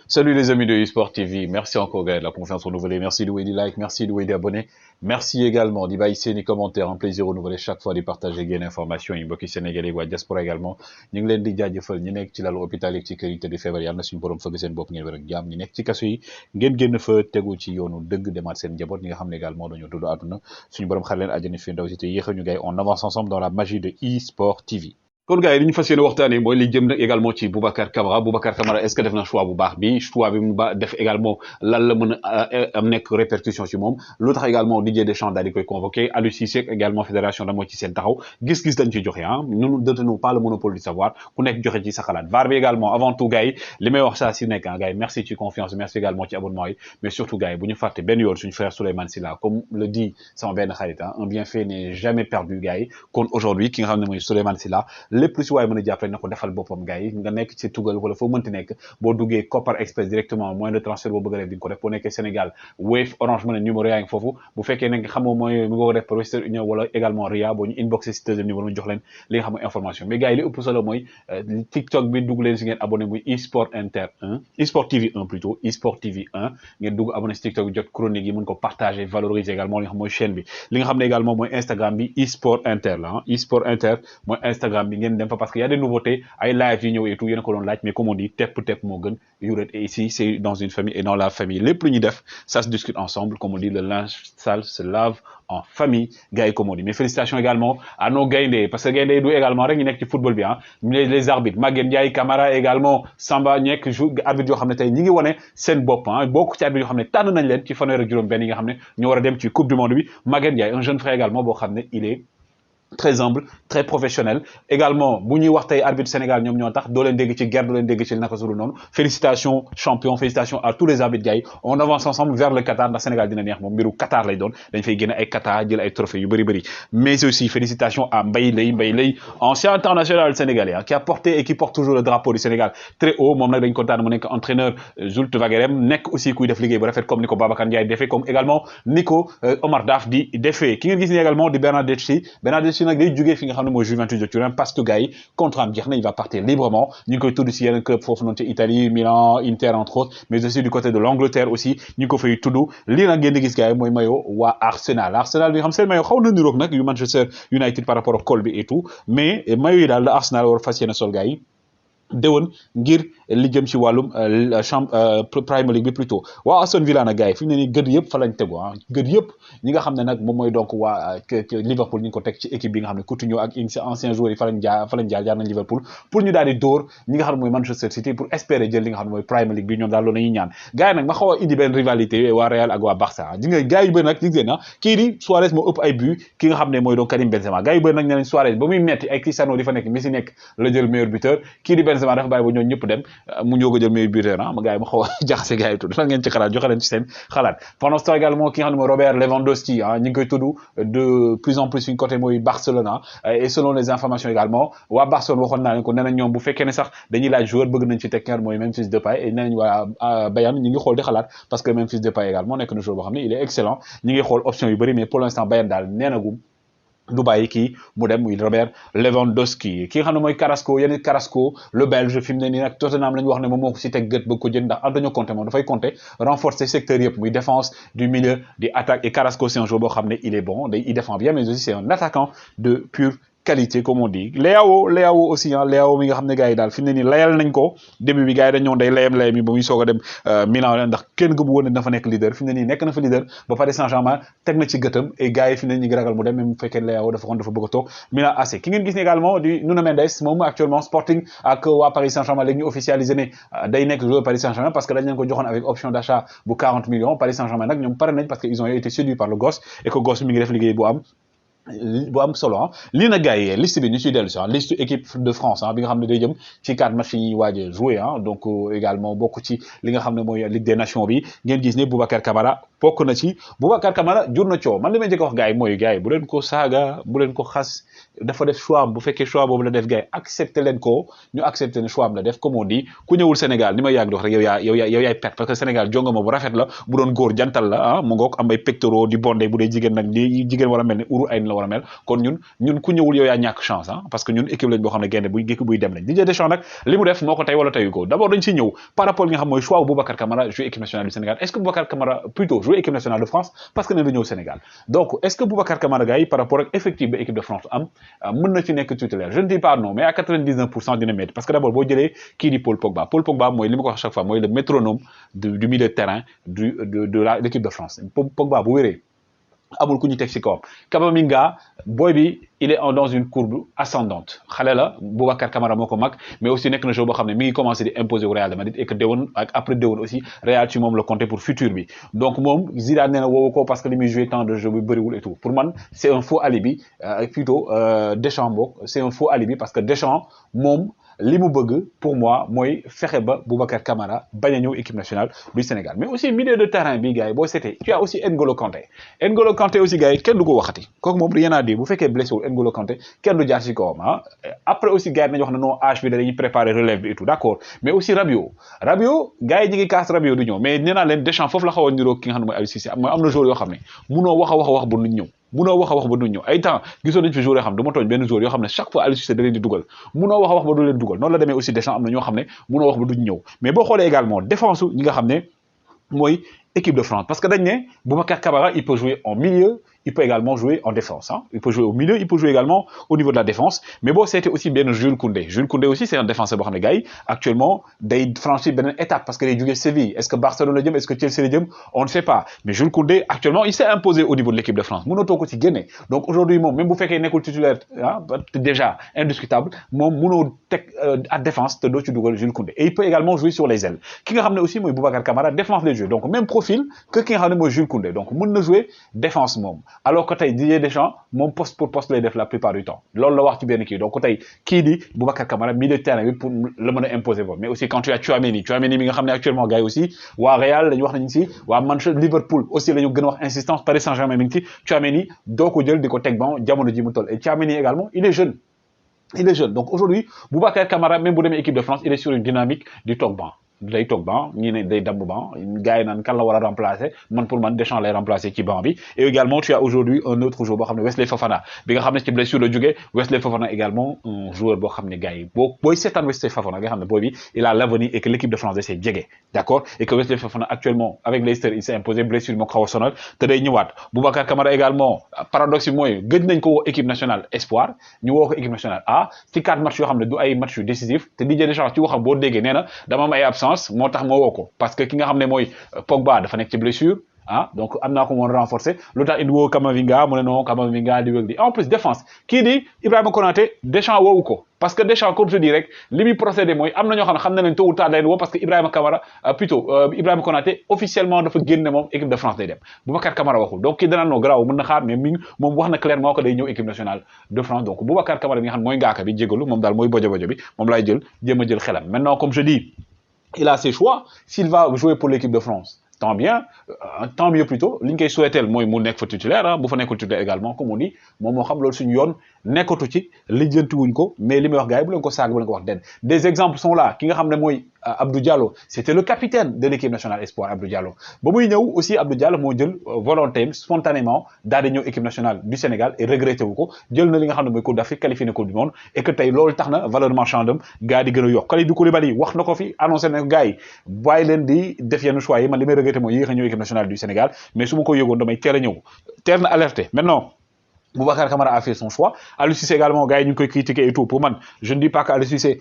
Salut les amis de eSport TV, merci encore gars de la confiance renouvelée, merci de des like, merci de des abonnés, merci également d'y baisser les commentaires, un plaisir renouvelé chaque fois de partager des informations, yi mbokki sénégalais waa diaspora également ñu ngi leen di jaajëfal ñi nekk ci lalu hôpital yi ci kër yi tëdd feebar yàlla na suñu borom fëgg seen bopp ngeen wér ak jàmm ñi nekk ci kaso yi ngeen génn fa tegu ci yoonu dëgg demaat seen njaboot ñi nga xam ne également dañoo tudd àdduna suñu borom xar leen àjjana fi ndaw si te yéex ñu gay on avance ensemble dans la magie de eSport TV. kon gars yi li ñu fas yéene waxtaanee mooy li jëm nag également ci Boubacar Camara est-ce que def na choix bu baax bi choix bi mu def également lan la mën a am nekk répercussion ci moom lu tax également Didier Deschamps daal di koy convoqué Aliou Cissé également fédération da moo ci seen taxaw gis-gis dañ ci joxe ah nous ne détenons pas le monopole du savoir ku nekk joxe ci sa xalaat VAR bi également avant tout gars yi li may wax saa si nekk ah gars yi merci ci confiance merci également ci abonnement yi mais surtout gars yi bu ñu fàtte benn yoon suñu frère Souleymane Sylla comme le dit sama benn xarit ah un bienfait n'est jamais perdu gars yi kon aujourd'hui ki nga xam ne mooy Souleymane Sylla lépp lu si waaye mën a jàppale na ko defal boppam gars yi nga nekk ci tugal wala foo mënti nekk boo duggee Kopar Express directement moyen de transfert boo bëgg a def di nga ko def boo nekkee Sénégal Wave Orange Money numéro yaa ngi foofu bu fekkee ne nga xamoo mooy mu ko def par Western Union wala également Ria boo ñu inboxé si deuxième numéro ñu jox leen li nga xam information mais gars yi li ëpp solo mooy TikTok bi dugg leen si ngeen abonné muy eSport Inter 1 eSport TV 1 plutôt eSport TV 1 ngeen dugg abonné si TikTok bi jot chronique yi mën ko partager valoriser également li nga xam mooy chaîne bi li nga xam ne également mooy Instagram bi eSport Inter la eSport Inter mooy Instagram bi ngeen dem fa parce que y a des nouveautés ay live yi ñëw et tout yéen a ko doon laaj mais comme on dit tepp moo gën yuret et ici c'est dans une famille et dans la famille lépp lu ñuy def ça se discute ensemble comme on dit le linge sale se lave en famille gars yi comme on dit mais félicitations également à nos gaynde parce que gaynde du également rek ñu nekk ci football bi ah les arbitres Maguette Ndiaye Camara également Samba ñekk arbitre yoo xam ne tey ñi ngi wane seen bopp ah bokk ci arbitre yoo xam ne tànn nañ leen ci fanweer ak juróom benn yi nga xam ne ñoo war a dem ci coupe du monde bi Maguette Ndiaye un jeune frère également boo xam ne il est très humble très professionnel également bu ñuy wax tey arbitre Sénégal ñoom ñoo tax doo leen dégg ci guerre doo leen dégg ci naka sulu noonu félicitations champion félicitations à tous les arbitres gars yi on avance ensemble vers le Qatar ndax Sénégal dina neex moom mbiru Qatar lay doon dañ fay génne ay Qatar jël ay trophées yu bëri mais aussi félicitations à Mbaye Leye ancien international sénégalais qui a porté et qui porte toujours le drapeau du Sénégal très haut moom nag dañ kontaan mu nekk entraîneur Zulte Waguérem nekk aussi kuy def liggéey bu rafet comme ni ko Babacar Ndiaye defee comme également ni ko Omar Daf di defee ki ngeen gis ni également di Bernardeschi si nag day jógee fi nga xam ne mooy Juventus de Turin parce que gars yi contrat am jeex na il va partir librement ñu ngi koy tudd si yeneen club foofu noonu ci Italie Milan Inter entre autres mais aussi du côté de l'Angleterre aussi ñu ngi ko fay tudd lii nag ngeen di gis gars yi mooy maillot waa Arsenal bi nga xam seen maillot xaw na niroog nag yu Manchester United par rapport au col bi et tout mais maillot yi daal la Arsenal war fas yéene sol gars yi déwén ngir li jëm ci wàllum Premier League bi plutôt waa Aston Villa nag gars yi fi mu ne nii gëdd yëpp fa lañ tegu ah gëdd yëpp ñi nga xam ne nag moom mooy donc waa Liverpool ñu ngi ko teg ci équipe bi nga xam ne Coutinho ak anciens joueurs yi fa lañ jaar nañ Liverpool pour ñu daal di dóor ñi nga xam ne mooy Manchester City pour espérer jël li nga xam ne mooy Premier League bi ñoom daal loolu nañuy ñaan gars yi nag ma xaw a indi benn rivalité waa Real ak waa Barça di nga gars yu bëri nag gis ngeen na kii di Suarez moo ëpp ay but ki nga xam ne mooy donc Karim Benzema gars yu bëri nag ne leen Suarez ba muy metti ay Cristiano di fa nekk Messi nekk la jël meilleur buteur kii di Benzema dafa bàyyi ba ñoom ñëpp dem mu ñoo ko jël meilleur buteur ma gars yi ma xaw a jaxase gars yi tudd lan ngeen ci xalaat joxe leen ci seen xalaat pendant ce temps également ki nga xam ne mooy Robert Lewandowski ñu ngi koy tudd de plus en plus suñ côté mooy Barcelone et selon les informations également waa Barcelone waxoon naa leen ko nee nañ ñoom bu fekkee ne sax dañuy laaj joueur bëgg nañ ci teg kenn mooy Memphis Depay et nee nañ waa Bayern ñu ngi xool di xalaat parce que Memphis Depay également nekk na joueur boo xam ne il est excellent ñu ngi xool option yu bëri mais pour l'instant Bayern daal nee na gum du bàyyi kii mu dem muy Robert Lewandowski ki nga xam ne mooy Carrasco Yannick Carrasco le belge fi mu ne nii nag Tottenham la ñu wax ne moom moo ko si teg gët bëgg ko jënd ndax Antonio Conte moom dafay compter renforcer secteur yëpp muy défense du milieu di attaque et Carrasco c'est un joueur boo xam ne il est bon il défend bien mais aussi c'est un attaquant de pure qualité comme on dit Leao aussi Leao mi nga xam ne gars yi daal fi mu ne nii layal nañ ko début bi gars yi dañ ñëwoon day layam yi ba muy soog a dem Milan ndax kenn gëmu woon ne dafa nekk leader fi mu ne nii nekk na fa leader ba Paris Saint-Germain teg na ci gëtam et gars yi fi mu ne nii ñu ngi ragal mu dem même bu fekkee Leao dafa bëgg a toog Milan AC ki ngeen gis ne également di Nuno Mendes moom actuellement Sporting ak waa Paris Saint-Germain léegi ñu officialisé ne day nekk joueur Paris Saint-Germain parce que dañ leen ko joxoon avec option d'achat bu 40 millions Paris Saint-Germain nag ñoom pare nañ parce que ils ont été séduits par le gosse et que gosse mi ngi def liggéey bu am solo lii nag gars yi liste bi ñu ciy dellu si liste équipe de France bi nga xam ne day jëm ci 4 matchs yi waaj a joué donc également bokk ci li nga xam ne mooy Ligue des Nations bi ngeen gis ne Boubacar Camara bokk na ci Boubacar Camara jur na coow man li may njëkk a wax gars yi mooy gars yi bu leen ko saaga bu leen ko xas dafa def choix am bu fekkee choix boobu la def gars yi accepté leen ko ñu accepté ne choix am la def comme on dit ku ñëwul Sénégal ni may yàgg di wax rek yow yaay perte parce que Sénégal jongama bu rafet la bu doon góor jantal la mu ngoog am ay pectoraux di bondé bu dee jigéen nag li jigéen war a mel ni uru ay la war a mel kon ñun ku ñëwul yow yaa ñàkk chance ah parce que ñun équipe lañ boo xam ne gaynde buy dem lañ Didier Deschamps nag li mu def moo ko tey wala teyu ko d'abord dañ si ñëw par rapport li nga xam mooy choix Boubacar Camara jouer équipe nationale du Sénégal est-ce que Boubacar Camara plutôt jouer équipe nationale de France parce que ne du ñëw Sénégal donc est-ce que Boubacar Camara gars yi par rapport ak effectif ba équipe de France am mën na ci nekk titulaire je ne dis pas non mais à 99% dina métti parce que d'abord boo jëlee kii di Paul Pogba mooy li ma ko wax chaque fois mooy le métronome du milieu de terrain de l'équipe de France Pogba bu wéree amul ku ñu teg ci kawam Kamavinga boy bi il est dans une courbe ascendante xale la Boubacar Camara moo ko mag mais aussi nekk na joueur boo xam ne mi ngi commencé di imposer au Real de Madrid et que déwén ak après déwén aussi Real ci moom la compter pour futur bi donc moom Zidane nee na woowu ko parce que li muy joué temps de jeu bi bëriwul et tout pour man c'est un faux alibi plutôt Deschamps boog c'est un faux alibi parce que Deschamps moom li mu bëgg pour moi mooy fexe ba Boubacar Camara bañ a ñëw équipe nationale du Sénégal mais aussi milieu de terrain bi gars yi boo seetee tu as aussi N'Golo Kanté aussi gars yi kenn du ko waxati kooku moom rien à dire bu fekkee blessé wul N'Golo Kanté kenn du jaar ci kawam ah après aussi gars yi nañu wax ne non âge bi dañuy préparer relève bi et tout d'accord mais aussi Rabiot gars yi ñi ngi kaas Rabiot du ñëw mais nee naa leen Deschamps foofu la xaw a niroo ki nga xam ne mooy Aliou Cissé mooy am na joueur yoo xam ne munoo wax bu nuñ ñëw munoo wax ba du ñëw ay temps gisoon nañ fi joueur yoo xam ne du ma tooñ benn joueur yoo xam ne chaque fois Aliou Cissé da leen di dugal munoo wax ba du leen dugal noonu la demee aussi Deschamps am na ñoo xam ne munoo wax ba duñ ñëw mais boo xoolee également défense ñi nga xam ne mooy équipe de France parce que dañ ne Boubacar Camara il peut jouer en milieu il peut également jouer en défense hein. Il peut jouer au milieu il peut jouer également au niveau de la défense mais bon c'était aussi bien Jules Koundé aussi c'est un défenseur boo xam ne gars yi actuellement day franchir beneen étape parce que day jógee Séville est-ce que Barcelone la jëm est-ce que Chelsea la jëm on ne sait pas mais Jules Koundé actuellement il s'est imposé au niveau de l'équipe de France mënatoo ko ci génne donc aujourd'hui moom même bu fekkee nekkul titulaire ah déjà indiscutable moom mënoo teg à défense te doo ci dugal Jules Koundé et il peut également jouer sur les ailes ki nga xam ne aussi mooy Boubacar Camara défense lay jouer donc même profil que ki nga xam ne mooy Jules Koundé donc mën na jouer défense moom alors que tey Didier Deschamps moom poste pour poste lay def la plupart du temps loolu la wax ci benn kii donc tey kii di Boubacar Camara milieu de terrain bi pour la mën a imposer boobu mais aussi quand tu as Tchouaméni mi nga xam ne actuellement gars yi aussi waa Real lañu wax nañu si waa Manchester Liverpool aussi la ñu gën a wax insistance Paris Saint-Germain mi ngi ci Tchouaméni doo ko jël di ko teg ban jamono ji mu toll et Tchouaméni également il est jeune donc aujourd'hui Boubacar Camara même bu demee équipe de France il est sur une dynamique du toog ban day toog ban ñii ne day damm ban gars yi naan kan la war a remplacer man pour man Deschamps lay remplacer ci banc bi et également tu as aujourd'hui un autre joueur boo xam ne Wesley Fofana bi nga xam ne ci blessure la jógee Wesley Fofana également un joueur boo xam ne gars yi booy seetaan Wesley Fofana nga xam ne booy bi il a l'avenir et que l'équipe de France da see jege d'accord et que Wesley Fofana actuellement avec Leicester il s'est imposé blessure moo ko xaw a sonal te day ñëwaat Boubacar Camara également paradoxe bi mooy gëj nañ ko woo équipe nationale espoir ñu woo ko équipe nationale A ci 4 matchs yoo xam ne du ay matchs yu décisifs te Didier Deschamps ci waxam boo déggee nee na dama am ay absence moo tax moo woo ko parce que ki nga xam ne mooy Pogba dafa nekk ci blessure ah donc am naa ko moon renforcer lu tax indi woo Kamavinga mu ne non Kamavinga di wëg di en plus défense kii di Ibrahima Konaté Deschamps woowu ko parce que Deschamps comme je dis rek li muy procédé mooy am na ñoo xam ne xam na leen tôt ou tard day woo parce que Ibrahima Konaté officiellement dafa génne moom équipe de France day dem Boubacar Camara waxul donc kii danaan noo garaaw mën na xaar mais moom wax na clairement que day ñëw équipe nationale de France donc Boubacar Camara bi nga xam mooy ngaaka bi jégalu moom daal mooy bojo bi moom laay jël jéem a jël xelam maintenant comme je dis il a ses choix s'il va jouer pour l'équipe de France tant bien tant mieux plutôt li ñu koy souhaiter mooy mu nekk fa titulaire ah bu fa nekkul titulaire également comme on dit moom moo xam loolu suñu yoon nekkatu ci lijjanti wuñ ko mais li may wax gars yi bu leen ko saag bu leen ko wax den des exemples sont là ki nga xam ne mooy Abdou Diallo c'était le capitaine de l'équipe nationale espoir Abdou Diallo ba muy ñëw aussi Abdou Diallo moo jël volonté spontanément daal di ñëw équipe nationale du Sénégal et regretté wu ko jël na li nga xam ne mooy Coupe d'Afrique qualifié na Coupe du monde et que tey loolu tax na valeur marchande am gars di gën a yokk Kalidou Koulibaly wax na ko fi annoncé na gars yi bàyyi leen di def yenn choix yi man li may regretté mooy yéex a ñëw équipe nationale du Sénégal mais su ma ko yëgoon damay teel a ñëw teel na alerté maintenant Boubacar Camara a fait son choix Aliou Cissé également gars yi ñu ngi koy critiquer et tout pour man je ne dis pas que Aliou Cissé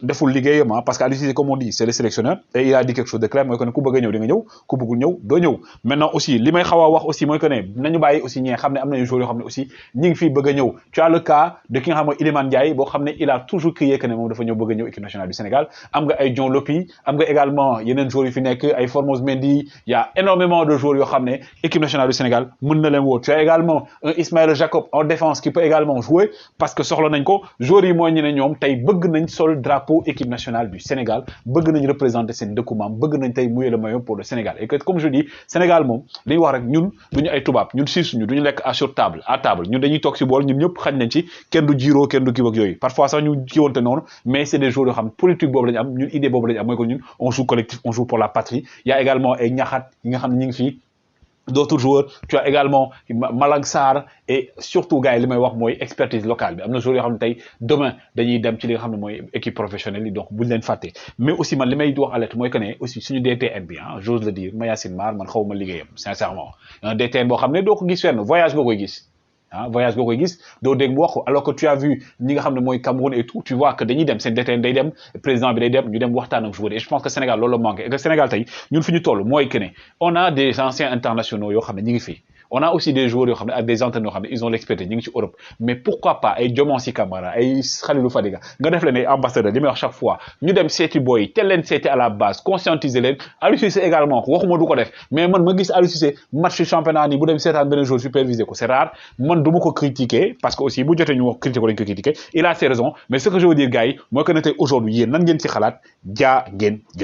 deful liggéeyam parce que Aliou Cissé comme on dit c'est le sélectionneur et il a dit quelque chose de clair mooy que ne ku bëgg a ñëw di nga ñëw ku bëggul ñëw doo ñëw maintenant aussi li may xaw a wax aussi mooy que ne nañu bàyyi aussi ñi nga xam ne am nañu joueurs yoo xam ne aussi ñi ngi fii bëgg a ñëw tu as le cas de ki nga xam ne Iliman Ndiaye boo xam ne il a toujours crié que ne moom dafa ñëw bëgg a ñëw équipe nationale du Sénégal am nga ay John Lopi am nga également yeneen joueurs yu fi nekk ay Formose Mendy il y a énormément de joueurs yoo xam ne équipe nationale du Sénégal mën na leen woo tu as également un Ismaël Jacob en défense qui peut également jouer parce que soxla nañ ko joueurs yi mooy ñu ne ñoom tey bëgg nañ sol drapeau équipe nationale du Sénégal bëgg nañ représenter seen dëkku maam bëgg nañ tey mouiller le maillot pour le Sénégal et que comme je dis Sénégal moom li ñu wax rek ñun duñu ay tubaab ñun siiisuñu duñu lekk sur table à table ñun dañuy toog si bool ñun ñëpp xañ nañ ci kenn du jiiroo kenn du kii ak yooyu parfois sax ñu kiiwante noonu mais c'est des joueurs yoo xam politique boobu lañu am ñun idée boobu lañu am mooy que ñun on joue collectif on joue pour la patrie il y a également ay ñaxat yi nga xam ne ñi ngi fii d'autres joueurs tu as également Malang Sarr et surtout gars yi li may wax mooy expertise locale bi am na joueurs yoo xam ne tey demain dañuy dem ci li nga xam ne mooy équipe professionnelle yi donc buñ leen fàtte mais aussi man li may wax alerte mooy que ne aussi suñu DTN bi ah j'ose le dire Mayacine Mar man xaw ma liggéeyam sincèrement un DTN boo xam ne doo ko gis fenn voyage nga koy gis ah voyage nga koy gis doo dégg mu wax ko alors que tu as vu ñi nga xam ne mooy Cameroun et tout tu vois que dañuy dem seen DTN day dem président bi day dem ñu dem waxtaan ak joueurs et je pense que Sénégal loolu la manqué et que Sénégal tey ñun fi ñu toll mooy que ne on a des anciens internationaux yoo xam ne ñi ngi fi on a aussi des joueurs yoo xam ne ak des entraîneurs yoo xam ne ils ont l'expertise ñi ngi ci Europe mais pourquoi pas ay Diomansy Kamara ay Khalilou Fadiga nga def leen ay ambassadeur li may wax chaque fois ñu dem seeti boy tel leen seeti à la base conscientiser leen Aliou Cissé également waxuma du ko def mais man ma gis Aliou Cissé match championnat nii bu dem seetaan benn jour supervisé ko c'est rare man du ma ko critiquer parce que aussi bu jotee ñu wax critiquer ko dañ ko critiquer il a ses raisons mais ce que je veux dire gars yi mooy que ne tey aujourd'hui yéen nan ngeen ci xalaat jaa ngeen jëf